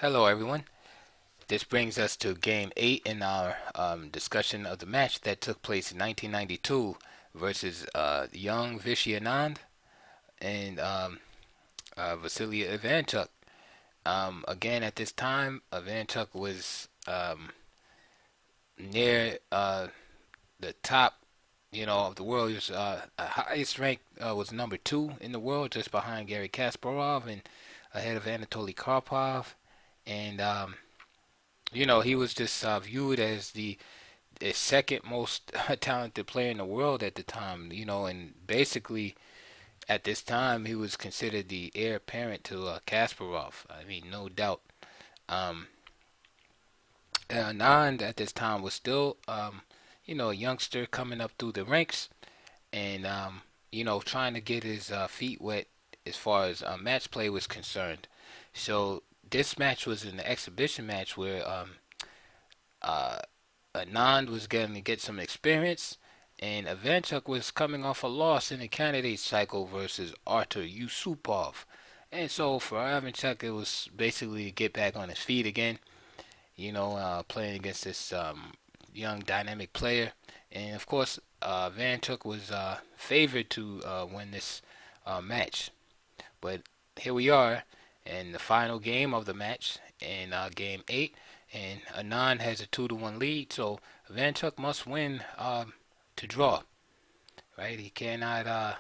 Hello, everyone. This brings us to Game 8 in our discussion of the match that took place in 1992 versus young Vishy Anand and Vasily Ivanchuk. Again, at this time, Ivanchuk was near the top, of the world. He was highest ranked was number 2 in the world, just behind Gary Kasparov and ahead of Anatoly Karpov. And he was just viewed as the second most talented player in the world at the time. And basically at this time he was considered the heir apparent to Kasparov. I mean, no doubt. Um, Anand at this time was still, a youngster coming up through the ranks and, trying to get his feet wet as far as match play was concerned. So this match was an exhibition match where uh, Anand was going to get some experience, and Ivanchuk was coming off a loss in the candidate cycle versus Artur Yusupov. And so for Ivanchuk, it was basically to get back on his feet again, playing against this young dynamic player. And of course, Ivanchuk was favored to win this match. But here we are in the final game of the match in game 8, and Anand has a 2-1 lead, so Ivanchuk must win to draw, right? He cannot,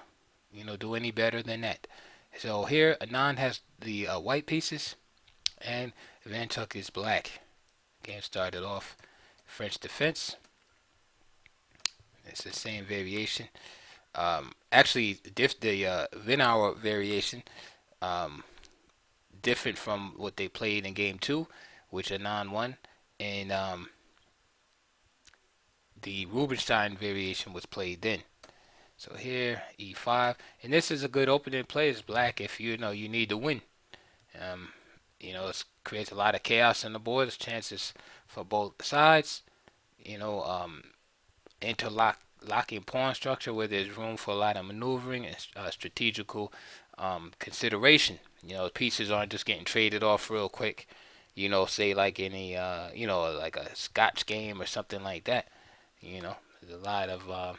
do any better than that. So here, Anand has the white pieces, and Ivanchuk is black. Game started off French defense. It's the same variation. Actually, the Winawer variation, um, different from what they played in game 2, which Anand won, and the Rubinstein variation was played then. So here, e5, and this is a good opening play as black if you know you need to win. Um, it creates a lot of chaos on the board. There's chances for both sides. You know, um, interlocking pawn structure where there's room for a lot of maneuvering and strategical consideration. Pieces aren't just getting traded off real quick. Say like any, like a Scotch game or something like that. There's a lot of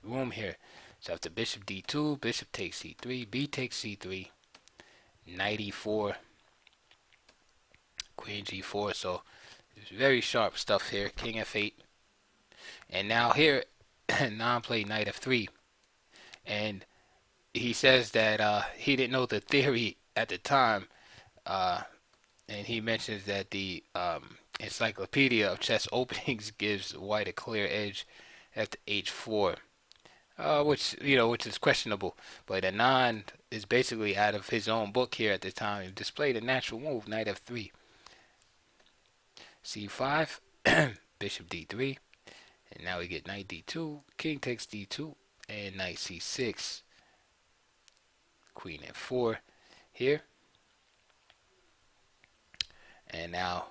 room here. So after bishop d2, bishop takes c3, b takes c3, knight e4, queen g4. So it's very sharp stuff here. King f8. And now here, Nan played knight f3. And he says that he didn't know the theory at the time. And he mentions that the Encyclopedia of Chess Openings gives white a clear edge after h4. Which is questionable. But Anand is basically out of his own book here at the time. He displayed a natural move, knight f3, c5, bishop d3, and now we get knight d2, king takes d2, and knight c6, queen f4 here, and now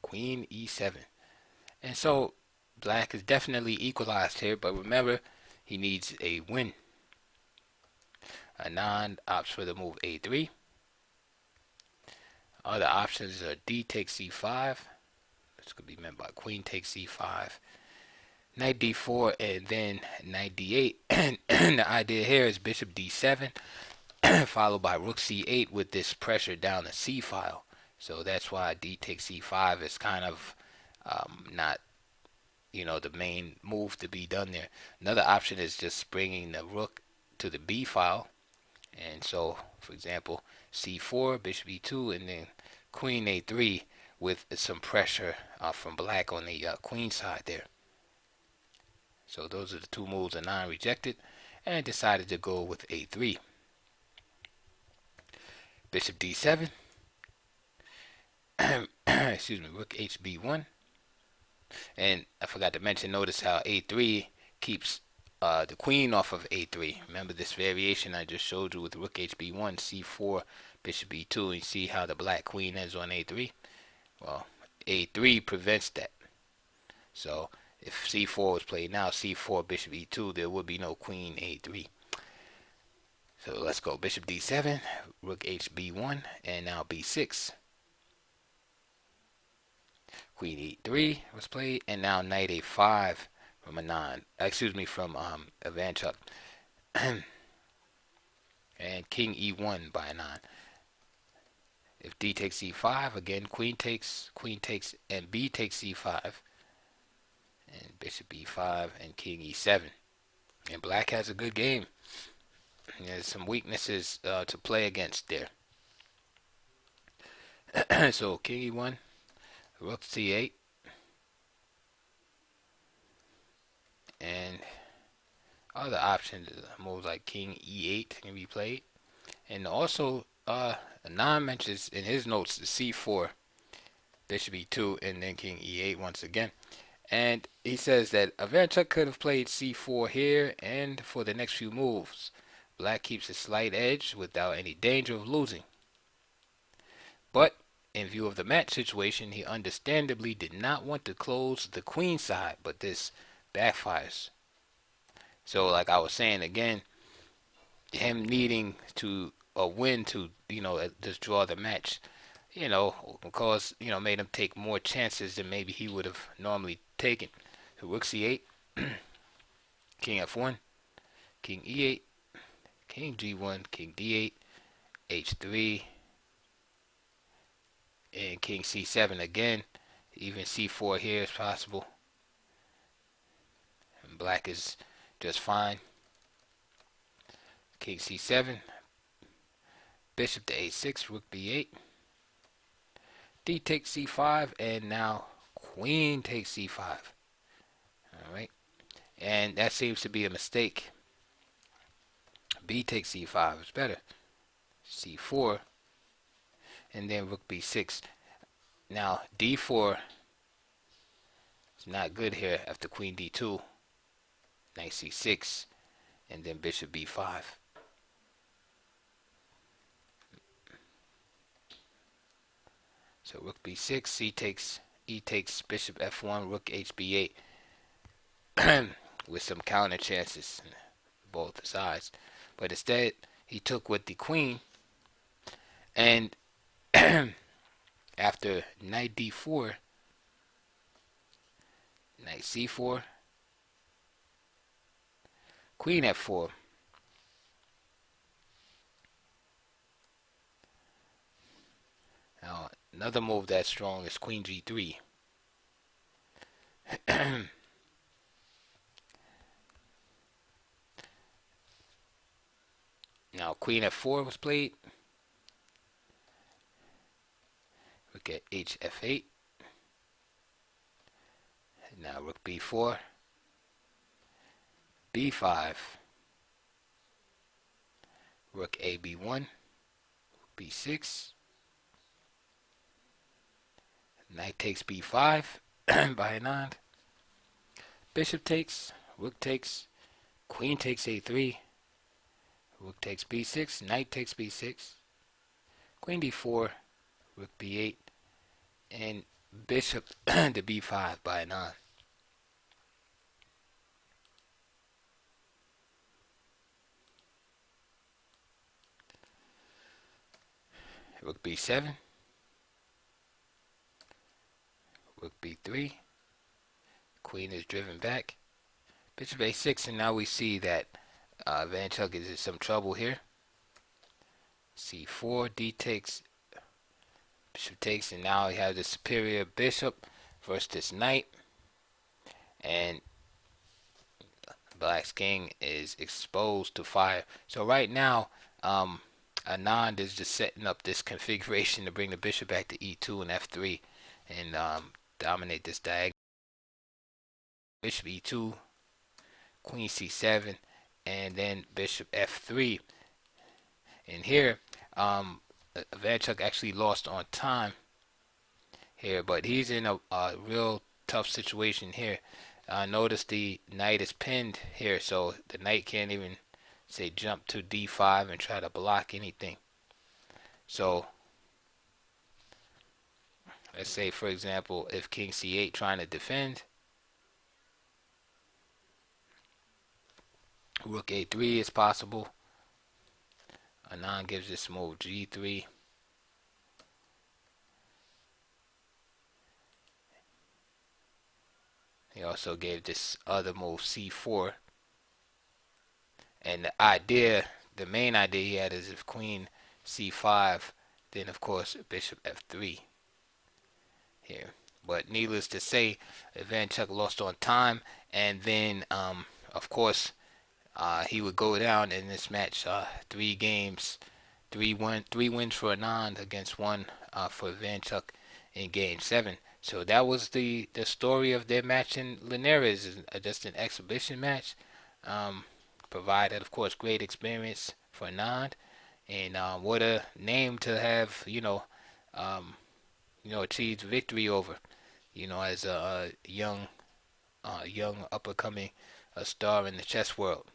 queen e7. And so black is definitely equalized here, but remember, he needs a win. Anand opts for the move a3. Other options are d takes c5. This could be meant by queen takes c5, knight d4, and then knight d8. And the idea here is bishop d7, followed by rook c8 with this pressure down the c file. So that's why d takes c5 is kind of not the main move to be done there. Another option is just bringing the rook to the b file, and so for example c4, bishop e2, and then queen a3 with some pressure from black on the queen side there. So those are the two moves Anand rejected and decided to go with a3. Bishop d7. Excuse me, rook hb1. And I forgot to mention, notice how a3 keeps the queen off of a3. Remember this variation I just showed you with rook hb1, c4, bishop e2, and you see how the black queen is on a3? Well, a3 prevents that. So if c4 was played now, c4, bishop e2, there would be no queen a3. So let's go bishop d7, rook hb1, and now b6. Queen e3 was played, and now knight a5 from Anand. Excuse me, from Ivanchuk. And king e1 by Anand. If d takes e5, again queen takes, and b takes e5, and bishop e5, and king e7. And black has a good game. There's some weaknesses to play against there. So king e1, rook c8, and other options, moves like king e8 can be played. And also, Anand mentions in his notes c4, bishop e2, and then king e8 once again. And he says that Ivanchuk could have played c4 here, and for the next few moves, black keeps a slight edge without any danger of losing. But in view of the match situation, he understandably did not want to close the queen side, but this backfires. So like I was saying again, him needing to win to, just draw the match, because, made him take more chances than maybe he would have normally taken. So rook c8, king f1, king e8, king g1, king d8, h3, and king c7 again. Even c4 here is possible. And black is just fine. King c7, bishop to a6, rook b8, d takes c5, and now queen takes c5. Alright, and that seems to be a mistake. B takes c5 is better. c4, and then rook b6. Now d4 is not good here after queen d2, knight c6, and then bishop b5. So rook b6, c takes, e takes, bishop f1, rook hb8, with some counter chances on both sides. But instead, he took with the queen, and after knight d4, knight c4, queen f4, now another move that's strong is queen g3. Now queen f4 was played. Rook at hf8. Now rook b4, b5, rook ab1, b6, knight takes b5 by Anand, bishop takes, rook takes, queen takes a3, rook takes b6, knight takes b6, queen d4, rook b8, and bishop to b5 by Anand. Rook b7, rook b3, queen is driven back, bishop a6, and now we see that Ivanchuk is in some trouble here. c4, d takes, bishop takes, and now he has the superior bishop versus this knight, and black's king is exposed to fire. So right now, Anand is just setting up this configuration to bring the bishop back to e2 and f3 and dominate this diagonal. Bishop e2, queen c7, and then bishop f3. And here, Ivanchuk actually lost on time here, but he's in a real tough situation here. Notice the knight is pinned here, so the knight can't even say jump to d5 and try to block anything. So let's say, for example, if king c8 trying to defend, rook a3 is possible. Anand gives this move g3, also gave this other move c4, and the main idea he had is if queen c5, then of course bishop f3 here. But needless to say, Ivanchuk lost on time, and then of course he would go down in this match, 3 games, 3 wins for Anand against one for Ivanchuk in Game 7. So that was the story of their match in Linares, just an exhibition match. Um, Provided, of course, great experience for Anand, and what a name to have, um, achieved victory over, as a young up and coming star in the chess world.